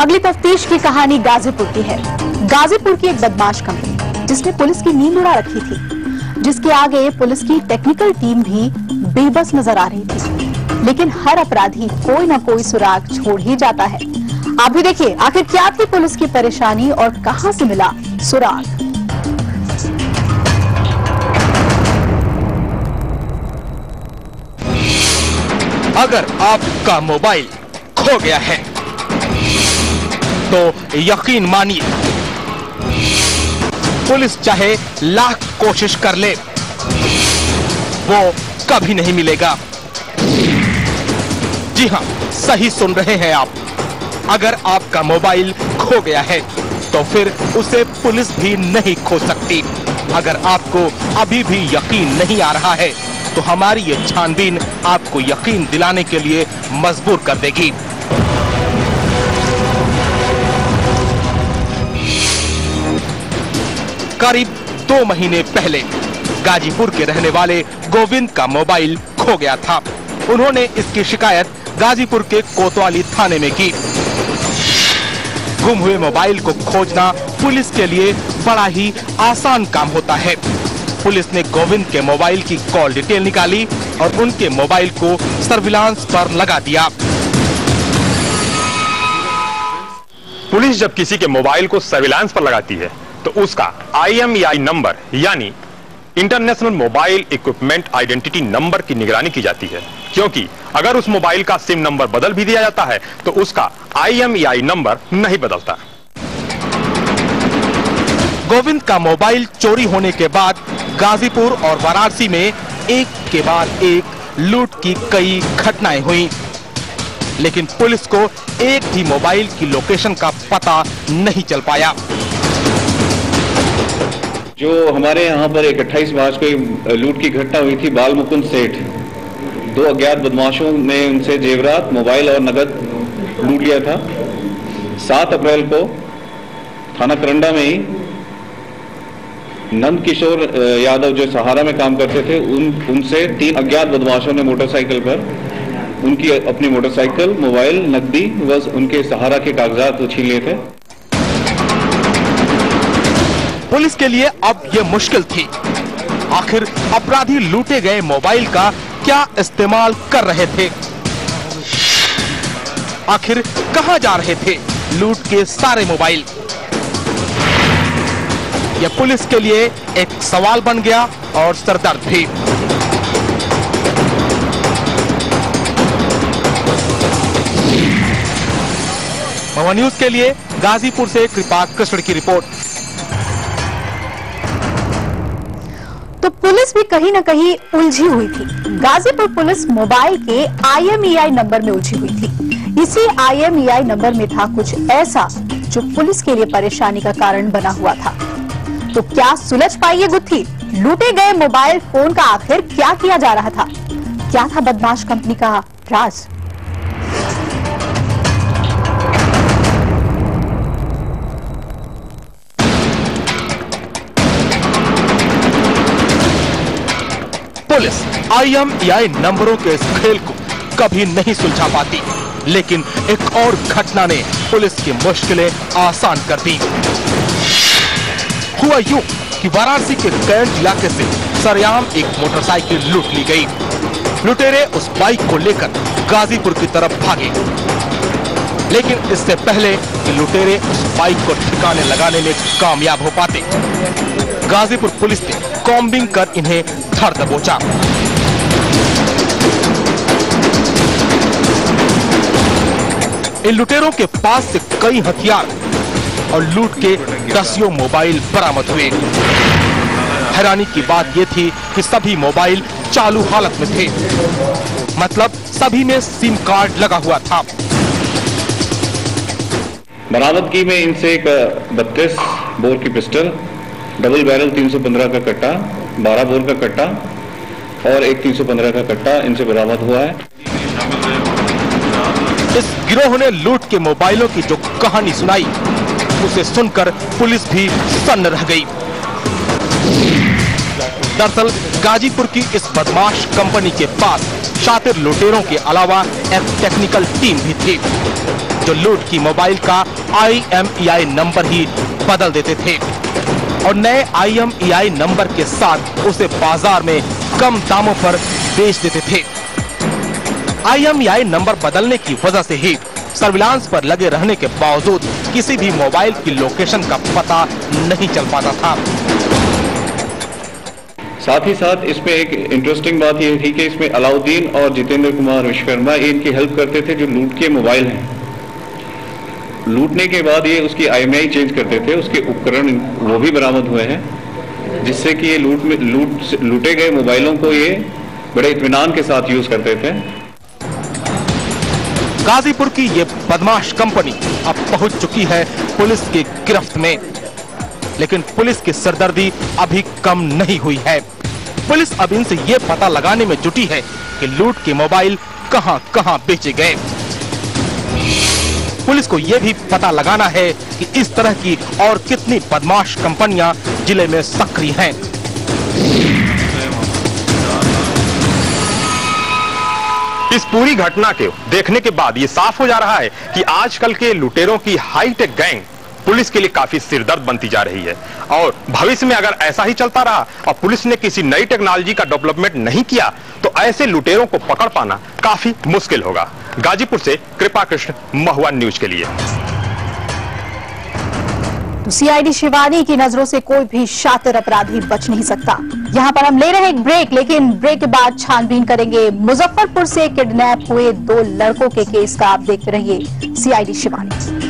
अगली तफ्तीश की कहानी गाजीपुर की है। गाजीपुर की एक बदमाश कंपनी जिसने पुलिस की नींद उड़ा रखी थी, जिसके आगे पुलिस की टेक्निकल टीम भी बेबस नजर आ रही थी, लेकिन हर अपराधी कोई ना कोई सुराग छोड़ ही जाता है। आप भी देखिए आखिर क्या थी पुलिस की परेशानी और कहां से मिला सुराग। अगर आपका मोबाइल खो गया है तो यकीन मानिए पुलिस चाहे लाख कोशिश कर ले वो कभी नहीं मिलेगा। जी हां, सही सुन रहे हैं आप। अगर आपका मोबाइल खो गया है तो फिर उसे पुलिस भी नहीं खो सकती। अगर आपको अभी भी यकीन नहीं आ रहा है तो हमारी ये छानबीन आपको यकीन दिलाने के लिए मजबूर कर देगी। करीब 2 महीने पहले गाजीपुर के रहने वाले गोविंद का मोबाइल खो गया था। उन्होंने इसकी शिकायत गाजीपुर के कोतवाली थाने में की। गुम हुए मोबाइल को खोजना पुलिस के लिए बड़ा ही आसान काम होता है। पुलिस ने गोविंद के मोबाइल की कॉल डिटेल निकाली और उनके मोबाइल को सर्विलांस पर लगा दिया। पुलिस जब किसी के मोबाइल को सर्विलांस पर लगाती है तो उसका IMEI नंबर यानी international mobile equipment identity number की निगरानी की जाती है, क्योंकि अगर उस मोबाइल का सिम नंबर बदल भी दिया जाता है तो उसका IMEI नंबर नहीं बदलता। गोविंद का मोबाइल चोरी होने के बाद गाजीपुर और वाराणसी में एक के बाद एक लूट की कई घटनाएं हुई, लेकिन पुलिस को एक भी मोबाइल की लोकेशन का पता नहीं चल पाया। जो हमारे यहाँ पर एक 28 मार्च को लूट की घटना हुई थी, बाल मुकुंद सेठ, 2 अज्ञात बदमाशों ने उनसे जेवरात, मोबाइल और नगद लूट लिया था। 7 अप्रैल को थाना करंडा में ही नंद किशोर यादव जो सहारा में काम करते थे उनसे 3 अज्ञात बदमाशों ने मोटरसाइकिल पर उनकी अपनी मोटरसाइकिल, मोबाइल, नकदी व उनके सहारा के कागजात छीन लिए थे। पुलिस के लिए अब ये मुश्किल थी, आखिर अपराधी लूटे गए मोबाइल का क्या इस्तेमाल कर रहे थे, आखिर कहां जा रहे थे लूट के सारे मोबाइल। यह पुलिस के लिए एक सवाल बन गया और सरदर्द भी। मवा न्यूज के लिए गाजीपुर से कृपा कृष्ण की रिपोर्ट। तो पुलिस भी कहीं ना कहीं उलझी हुई थी। गाजीपुर पुलिस मोबाइल के IMEI नंबर में उलझी हुई थी। इसी IMEI नंबर में था कुछ ऐसा जो पुलिस के लिए परेशानी का कारण बना हुआ था। तो क्या सुलझ पाई ये गुत्थी? लूटे गए मोबाइल फोन का आखिर क्या किया जा रहा था? क्या था बदमाश कंपनी का राज? पुलिस IMEI नंबरों के इस खेल को कभी नहीं सुलझा पाती, लेकिन एक और घटना ने पुलिस की मुश्किलें आसान कर दी। हुआ यूं कि वाराणसी के कैंट इलाके से सरेआम एक मोटरसाइकिल लूट ली गई। लुटेरे उस बाइक को लेकर गाजीपुर की तरफ भागे, लेकिन इससे पहले कि लुटेरे उस बाइक को ठिकाने लगाने में कामयाब हो पाते, गाजीपुर पुलिस ने कॉम्बिंग कर इन्हें धर दबोचा। इन लुटेरों के पास से कई हथियार और लूट के दसियों मोबाइल बरामद हुए। हैरानी की बात यह थी कि सभी मोबाइल चालू हालत में थे, मतलब सभी में सिम कार्ड लगा हुआ था। बरामदगी में इनसे एक 32 बोर की पिस्टल, डबल बैरल 315 का कट्टा, 12 बोर का कट्टा और एक 315 का कट्टा इनसे बरामद हुआ है। इस गिरोह ने लूट के मोबाइलों की जो कहानी सुनाई, उसे सुनकर पुलिस भी सन्न रह गई। दरअसल गाजीपुर की इस बदमाश कंपनी के पास शातिर लुटेरों के अलावा एक टेक्निकल टीम भी थी, जो लूट की मोबाइल का IMEI नंबर ही बदल देते थे और नए IMEI नंबर के साथ उसे बाजार में कम दामों पर बेच देते थे। IMEI नंबर बदलने की वजह से ही सर्विलांस पर लगे रहने के बावजूद किसी भी मोबाइल की लोकेशन का पता नहीं चल पाता था। साथ ही साथ इसमें एक इंटरेस्टिंग बात यह थी कि इसमें अलाउद्दीन और जितेंद्र कुमार विश्वकर्मा इनकी हेल्प करते थे, जो लूट के मोबाइल हैं। लूटने के बाद ये उसकी IMEI चेंज करते थे, उसके उपकरण वो भी बरामद हुए हैं, जिससे कि ये लूटे गए मोबाइलों को ये बड़े इत्मीनान के साथ यूज करते थे। गाजीपुर की ये बदमाश कंपनी अब पहुंच चुकी है पुलिस की गिरफ्त में, लेकिन पुलिस की सरदर्दी अभी कम नहीं हुई है। पुलिस अब इनसे ये पता लगाने में जुटी है कि लूट के मोबाइल कहां-कहां बेचे गए। पुलिस को यह भी पता लगाना है कि इस तरह की और कितनी बदमाश कंपनियां जिले में सक्रिय हैं। इस पूरी घटना के देखने के बाद ये साफ हो जा रहा है कि आजकल के लुटेरों की हाईटेक गैंग पुलिस के लिए काफी सिरदर्द बनती जा रही है और भविष्य में अगर ऐसा ही चलता रहा और पुलिस ने किसी नई टेक्नोलॉजी का डेवलपमेंट नहीं किया तो ऐसे लुटेरों को पकड़ पाना काफी मुश्किल होगा। गाजीपुर से कृपा कृष्ण, महुआ न्यूज के लिए। तो CID शिवानी की नजरों से कोई भी शातिर अपराधी बच नहीं सकता। यहाँ पर हम ले रहे हैं एक ब्रेक, लेकिन ब्रेक के बाद छानबीन करेंगे मुजफ्फरपुर से किडनैप हुए 2 लड़कों के केस का। आप देखते रहिए CID शिवानी।